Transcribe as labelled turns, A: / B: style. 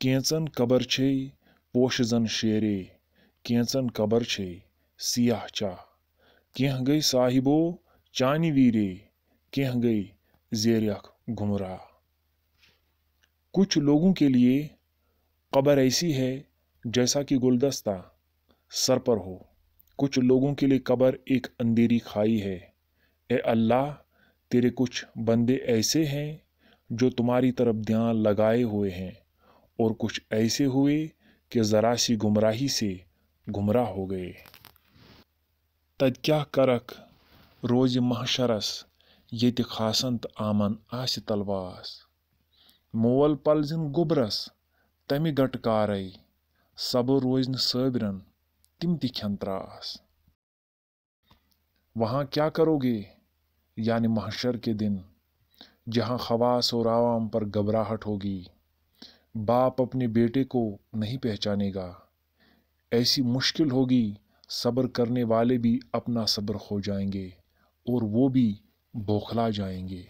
A: کینچن قبر چھے پوشزن شیرے کینچن قبر چھے سیاہ چاہ کینہ گئی صاحبو چانی ویرے کینہ گئی زیریخ گمراہ۔ کچھ لوگوں کے لیے قبر ایسی ہے جیسا کہ گلدستہ سر پر ہو، کچھ لوگوں کے لیے قبر ایک اندھیری کھائی ہے۔ اے اللہ، تیرے کچھ بندے ایسے ہیں جو تمہاری طرف دھیان لگائے ہوئے ہیں، اور کچھ ایسے ہوئے کہ ذرا سی گمراہی سے گمراہ ہو گئے۔ تد کیا کرکھ روز محشرس یت خاصن تو آمن آس تلواس مول پلزن گوبرس تمہ گٹ کارے صبر روز نہ صابرن تم تہ کھین تراس۔ وہاں کیا کرو گے یعنی محشر کے دن، جہاں خواص اور عوام پر گھبراہٹ ہوگی، باپ اپنے بیٹے کو نہیں پہچانے گا، ایسی مشکل ہوگی صبر کرنے والے بھی اپنا صبر کھو جائیں گے اور وہ بھی بوکھلا جائیں گے۔